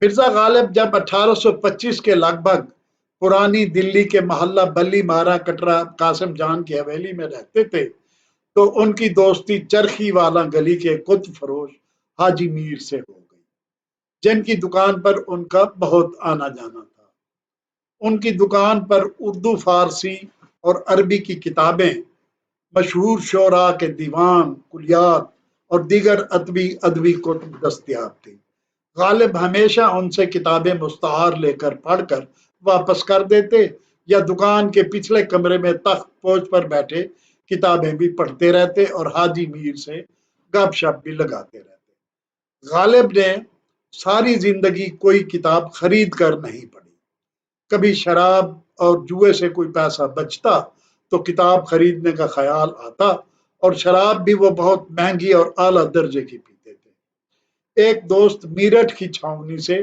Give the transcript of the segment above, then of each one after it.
مرزا غالب جب 1825 کے لگ بھگ پرانی دلی کے محلہ بلی مارا کٹرا قاسم جان کی حویلی میں رہتے تھے تو ان کی دوستی چرخی والا گلی کے کت فروش حاجی میر سے ہو گئی، جن کی دکان پر ان کا بہت آنا جانا تھا۔ ان کی دکان پر اردو، فارسی اور عربی کی کتابیں، مشہور شعراء کے دیوان، کلیات اور دیگر ادبی کتب دستیاب تھی۔ غالب ہمیشہ ان سے کتابیں مستعار لے کر پڑھ کر واپس کر دیتے یا دکان کے پچھلے کمرے میں تخت پوچھ پر بیٹھے کتابیں بھی پڑھتے رہتے اور حاجی میر سے گپ شپ بھی لگاتے رہتے۔ غالب نے ساری زندگی کوئی کتاب خرید کر نہیں پڑھی۔ کبھی شراب اور جوئے سے کوئی پیسہ بچتا تو کتاب خریدنے کا خیال آتا، اور شراب بھی وہ بہت مہنگی اور اعلیٰ درجے کی پیتے تھے۔ ایک دوست میرٹھ کی چھاؤنی سے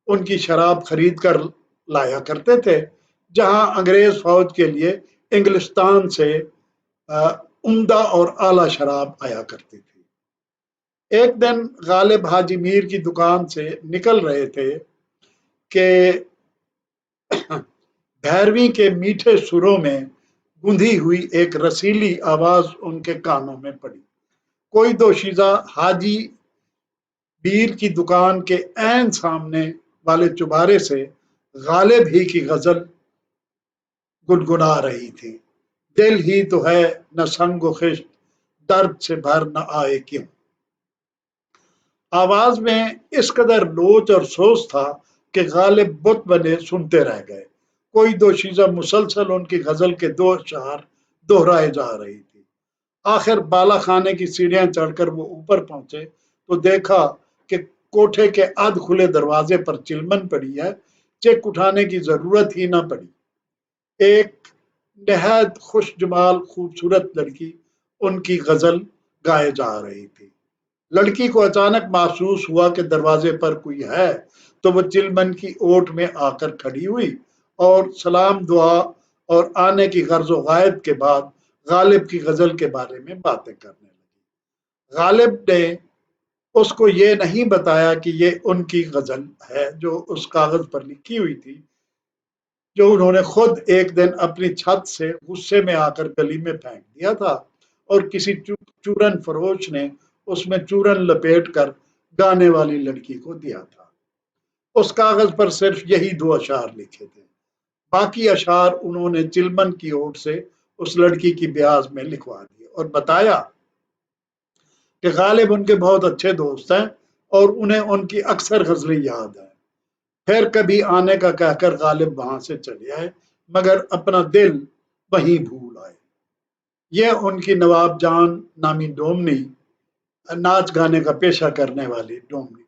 ان کی شراب خرید کر لایا کرتے تھے، جہاں انگریز فوج کے لیے انگلستان سے عمدہ اور اعلیٰ شراب آیا کرتی تھی۔ ایک دن غالب حاجی میر کی دکان سے نکل رہے تھے کہ بھیرویں کے میٹھے سروں میں گندھی ہوئی ایک رسیلی آواز ان کے کانوں میں پڑی۔ کوئی دوشیزہ حاجی میر کی دکان کے عین سامنے والے چبارے سے غالب ہی کی غزل گنگنا رہی تھی: دل ہی تو ہے نہ سنگ و خشت، درد سے بھر نہ آئے کیوں۔ آواز میں اس قدر لوچ اور سوز تھا کہ غالب بت بنے سنتے رہ گئے۔ کوئی دوشیزہ مسلسل ان کی غزل کے دو اشعار دہرائے جا رہی تھی۔ آخر بالا خانے کی سیڑھیاں چڑھ کر وہ اوپر پہنچے تو دیکھا کہ کوٹھے کے ادھ کھلے دروازے پر چلمن پڑی ہے۔ چیک اٹھانے کی ضرورت ہی نہ پڑی۔ ایک نہایت خوش جمال خوبصورت لڑکی ان کی غزل گائے جا رہی تھی۔ لڑکی کو اچانک محسوس ہوا کہ دروازے پر کوئی ہے، تو وہ چلمن کی اوٹ میں آ کر کھڑی ہوئی اور سلام دعا اور آنے کی غرض و غائب کے بعد غالب کی غزل کے بارے میں باتیں کرنے لگی۔ غالب نے اس کو یہ نہیں بتایا کہ یہ ان کی غزل ہے جو اس کاغذ پر لکھی ہوئی تھی، جو انہوں نے خود ایک دن اپنی چھت سے غصے میں آ کر گلی میں پھینک دیا تھا، اور کسی چورن فروش نے اس میں چورن لپیٹ کر گانے والی لڑکی کو دیا تھا۔ اس کاغذ پر صرف یہی دو اشعار لکھے تھے، باقی اشعار انہوں نے چلمن کی اوٹ سے اس لڑکی کی بیاز میں لکھوا دیے اور بتایا کہ غالب ان کے بہت اچھے دوست ہیں اور انہیں ان کی اکثر غزلیں یاد ہیں۔ پھر کبھی آنے کا کہہ کر غالب وہاں سے چلے آئے، مگر اپنا دل وہیں بھول آئے۔ یہ ان کی نواب جان نامی ڈومنی، ناچ گانے کا پیشہ کرنے والی ڈومنی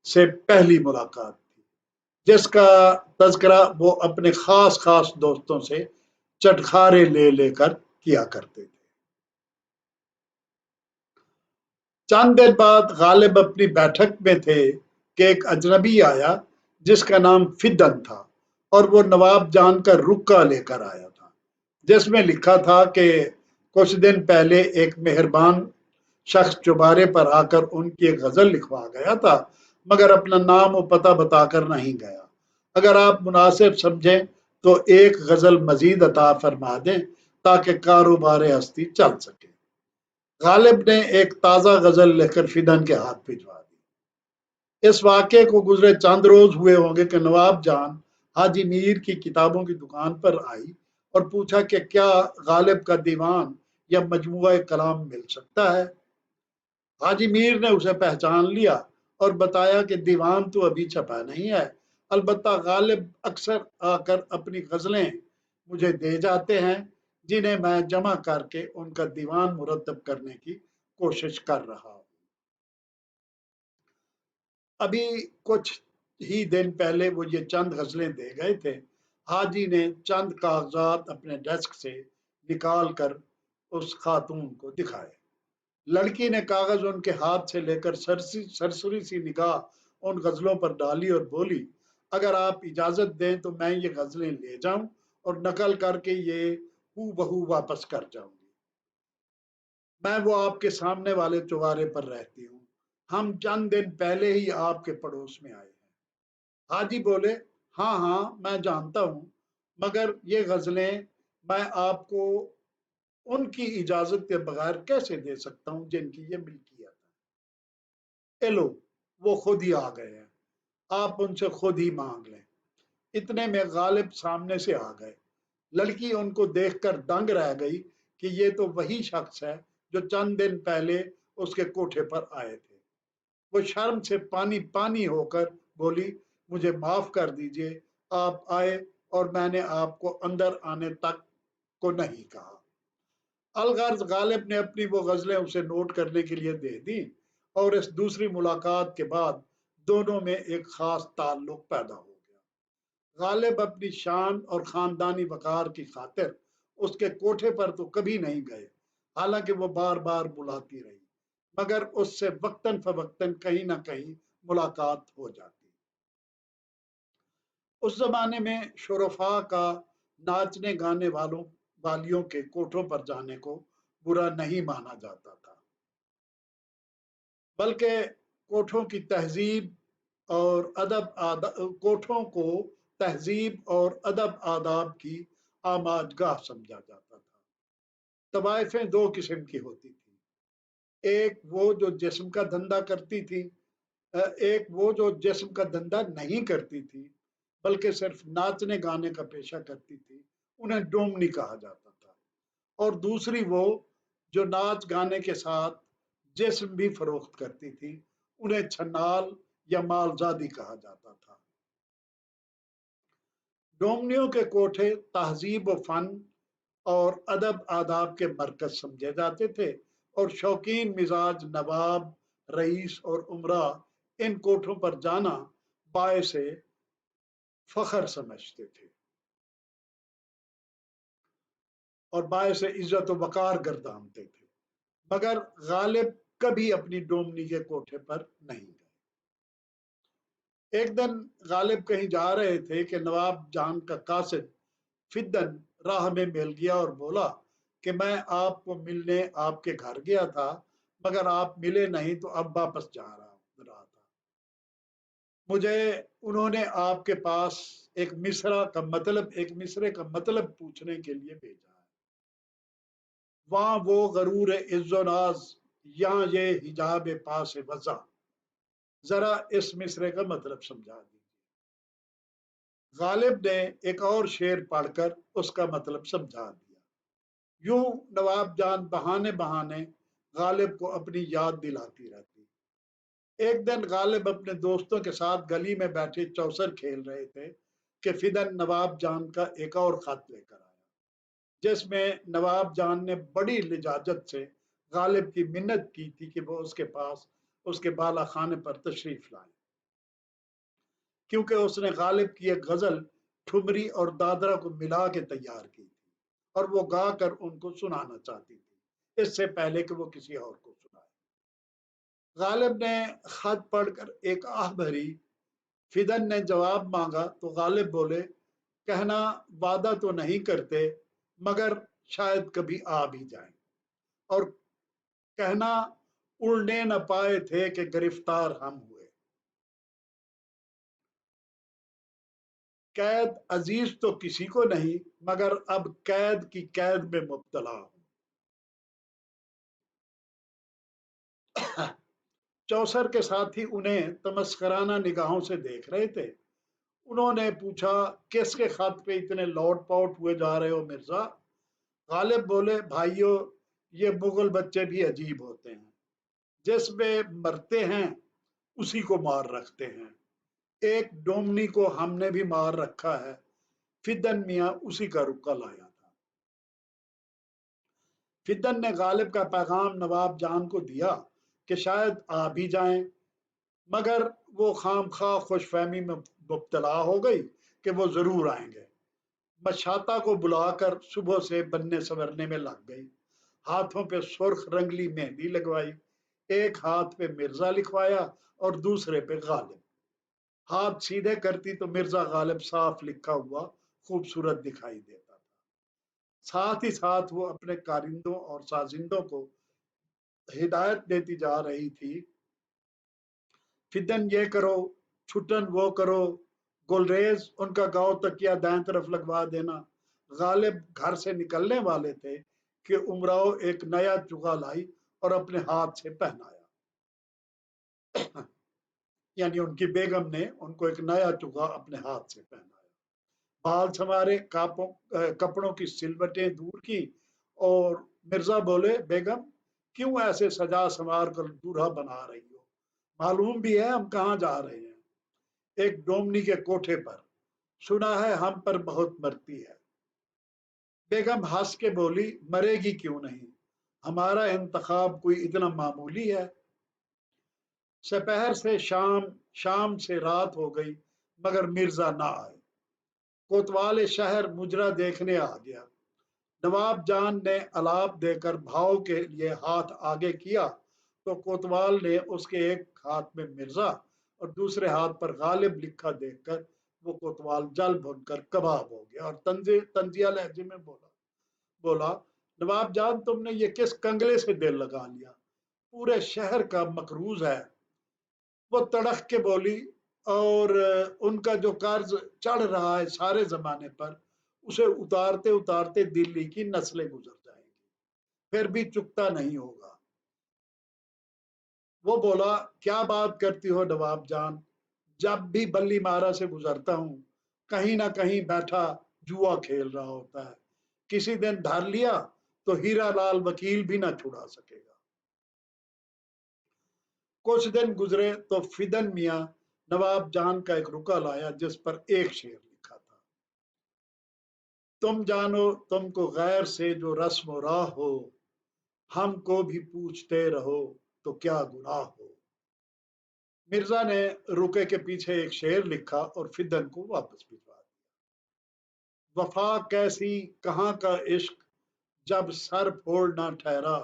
سے پہلی ملاقات تھی، جس کا تذکرہ وہ اپنے خاص دوستوں سے چٹخارے لے لے کر کیا کرتے تھے۔ چند دن بعد غالب اپنی بیٹھک میں تھے کہ ایک اجنبی آیا جس کا نام فدن تھا، اور وہ نواب جان کا رکا لے کر آیا تھا، جس میں لکھا تھا کہ کچھ دن پہلے ایک مہربان شخص چوبارے پر آ کر ان کی ایک غزل لکھوا گیا تھا، مگر اپنا نام و پتہ بتا کر نہیں گیا۔ اگر آپ مناسب سمجھیں تو ایک غزل مزید عطا فرما دیں تاکہ کاروبار ہستی چل سکے۔ غالب نے ایک تازہ غزل لکھ کر فدن کے ہاتھ بھجوا دی۔ اس واقعے کو گزرے چند روز ہوئے ہوں گے کہ نواب جان حاجی میر کی کتابوں کی دکان پر آئی اور پوچھا کہ کیا غالب کا دیوان یا مجموعہ کلام مل سکتا ہے۔ حاجی میر نے اسے پہچان لیا اور بتایا کہ دیوان تو ابھی چھپا نہیں ہے، البتہ غالب اکثر آ کر اپنی غزلیں مجھے دے جاتے ہیں، جنہیں میں جمع کر کے ان کا دیوان مرتب کرنے کی کوشش کر رہا ہوں۔ ابھی کچھ ہی دن پہلے وہ یہ چند غزلیں دے گئے تھے۔ حاجی نے چند کاغذات اپنے ڈیسک سے نکال کر اس خاتون کو دکھائے۔ لڑکی نے کاغذ ان کے ہاتھ سے لے کر سرسری سی نگاہ ان غزلوں پر ڈالی اور بولی: اگر آپ اجازت دیں تو میں یہ غزلیں لے جاؤں اور نقل کر کے یہ ہو بہو واپس کر جاؤں گی۔ میں وہ آپ کے سامنے والے چوبارے پر رہتی ہوں، ہم چند دن پہلے ہی آپ کے پڑوس میں آئے ہیں۔ हाजी बोले, हाँ हाँ मैं जानता हूँ, मगर ये गजलें मैं आपको उनकी इजाजत के बगैर कैसे दे सकता हूँ जिनकी ये मिल्कियत है। ए लो, वो खुद ही आ गए हैं, आप उनसे खुद ही मांग लें। इतने में गालिब सामने से आ गए। लड़की उनको देखकर दंग रह गई कि ये तो वही शख्स है जो चंद दिन पहले उसके कोठे पर आए थे। वो शर्म से पानी पानी होकर बोली, मुझे माफ कर दीजिए, आप आए और मैंने आपको अंदर आने तक को नहीं कहा। अलगर्ज गालिब ने अपनी वो गजलें उसे नोट करने के लिए दे दी और इस दूसरी मुलाकात के बाद दोनों में एक खास ताल्लुक पैदा हो गया। गालिब अपनी शान और खानदानी वकार की खातिर उसके कोठे पर तो कभी नहीं गए, हालांकि वो बार बार बुलाती रही, मगर उससे वक्तन फवक्तन कहीं ना कहीं मुलाकात हो जाती। उस जमाने में शुरफा का नाचने गाने वालों वालियों के कोठों पर जाने को बुरा नहीं माना जाता था, बल्कि कोठों की तहजीब और कोठों को तहजीब और अदब आदाब की आमाजगाह समझा जाता था। तवायफें दो किस्म की होती थी। एक वो जो जिस्म का धंधा करती थी, एक वो जो जिस्म का धंधा नहीं करती थी बल्कि सिर्फ नाचने गाने का पेशा करती थी, उन्हें डोमनी कहा जाता था। और दूसरी वो जो नाच गाने के साथ जिस्म भी फरोख्त करती थी, उन्हें छन्नाल या मालजादी कहा जाता था। डोमनियों के कोठे तहजीब व फन और अदब आदाब के मरकज समझे जाते थे और शौकीन मिजाज नवाब, रईस और उमरा इन कोठों पर जाना बायसे फखर समझते थे और बायसे इज्जत वकार गर्दानते थे। मगर गालिब कभी अपनी डोमनी के कोठे पर नहीं गए। एक दिन गालिब कहीं जा रहे थे कि नवाब जान का कासिद फिदन राह में मिल गया और बोला कि मैं आपको मिलने आपके घर गया था, मगर आप मिले नहीं तो अब वापस जा रहा था। मुझे उन्होंने आपके पास एक मिसरे का मतलब पूछने के लिए भेजा है। वहां वो गरूर इज्जोनाज, यहाँ ये हिजाब पास वजा, जरा इस मिसरे का मतलब समझा दीजिए। गालिब ने एक और शेर पढ़कर उसका मतलब समझा दिया। यूं नवाब जान बहाने बहाने गालिब को अपनी याद दिलाती रहती। एक दिन गालिब अपने दोस्तों के साथ गली में बैठे चौसर खेल रहे थे कि फिदन नवाब जान का एक और खत लेकर आया, जिसमें नवाब जान ने बड़ी लिजाजत से गालिब की मिन्नत की थी कि वो उसके पास उसके बाला खाने पर तशरीफ लाए, क्योंकि उसने गालिब की एक गजल ठुमरी और दादरा को मिला के तैयार की थी और वो गा कर उनको सुनाना चाहती थी इससे पहले कि वो किसी और को सुनाए। गालिब ने खत पढ़कर एक आह भरी। फिदन ने जवाब मांगा तो गालिब बोले, कहना वादा तो नहीं करते, मगर शायद कभी आ भी जाए, और कहना उड़ने न पाए थे कि गिरफ्तार हम हुए। कैद अजीज तो किसी को नहीं, मगर अब कैद की कैद में मुब्तला हूं। चौसर के साथी उन्हें तमस्कराना निगाहों से देख रहे थे। उन्होंने पूछा, किसके खत पे इतने लौट पाउट हुए जा रहे हो मिर्जा? गालिब बोले, भाइयों, ये मुगल बच्चे भी अजीब होते हैं, जिसमें मरते हैं उसी को मार रखते हैं। एक डोमनी को हमने भी मार रखा है, फिदन मियाँ उसी का रुक्का लाया था। फिदन ने गालिब का पैगाम नवाब जान को दिया कि शायद आ भी जाएं, मगर वो खाम खा खुशफहमी में मुब्तला हो गई कि वो जरूर आएंगे। मशाता को बुलाकर सुबह से बनने संवरने में लग गई। हाथों पे सुर्ख रंगली मेहंदी लगवाई, एक हाथ पे मिर्जा लिखवाया और दूसरे पे गालिब। हाथ सीधे करती तो मिर्जा गालिब साफ लिखा हुआ खूबसूरत दिखाई देता था। साथ ही साथ वो अपने कारिंदों और साजिंदों को हिदायत देती जा रही थी, फिदन ये करो, छुटन वो करो, गुलरेज उनका गांव तकिया दाएं तरफ लगवा देना। गालिब घर से निकलने वाले थे कि उमराव एक नया चुगा लाई और अपने हाथ से पहनाया। यानी उनकी बेगम ने उनको एक नया चुगा अपने हाथ से पहनाया। बाल संवारे, कपड़ों की सिलवटें दूर की और मिर्जा बोले, बेगम क्यों ऐसे सजा संवार कर दूल्हा बना रही हो? मालूम भी है हम कहाँ जा रहे हैं? एक डोमनी के कोठे पर। सुना है हम पर बहुत मरती है। बेगम हंस के बोली, मरेगी क्यों नहीं? हमारा इंतखाब कोई इतना मामूली है। सपहर से शाम, शाम से रात हो गई मगर मिर्जा ना आए। कोतवाल शहर मुजरा देखने आ गया। नवाब जान ने अलाप देकर भाव के लिए हाथ आगे किया तो कोतवाल ने उसके एक हाथ में मिर्जा और दूसरे हाथ पर गालिब लिखा देखकर वो कोतवाल जल भुनकर कबाब हो गया और तंजिया लहजे में बोला, नवाब जान तुमने ये किस कंगले से दिल लगा लिया? पूरे शहर का मकरूज है। वो तड़क के बोली, और उनका जो कर्ज चढ़ रहा है सारे जमाने पर, उसे उतारते उतारते दिल्ली की नस्लें गुजर जाएंगी, फिर भी चुकता नहीं होगा। वो बोला, क्या बात करती हो नवाब जान? जब भी बल्ली मारा से गुजरता हूं कहीं ना कहीं बैठा जुआ खेल रहा होता है। किसी दिन धर लिया तो हीरा लाल वकील भी ना छुड़ा सकेगा। कुछ दिन गुजरे तो फिदन मियाँ नवाब जान का एक रुका लाया जिस पर एक शेर लिखा था, तुम जानो तुमको गैर से जो रस्म राह हो, हमको भी पूछते रहो तो क्या गुनाह हो। मिर्जा ने रुके के पीछे एक शेर लिखा और फिदन को वापस भिजवा दिया। वफा कैसी, कहाँ का इश्क, जब सर फोड़ ना ठहरा,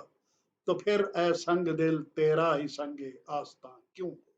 तो फिर ए संग दिल तेरा ही संगे आस्था क्यों हो।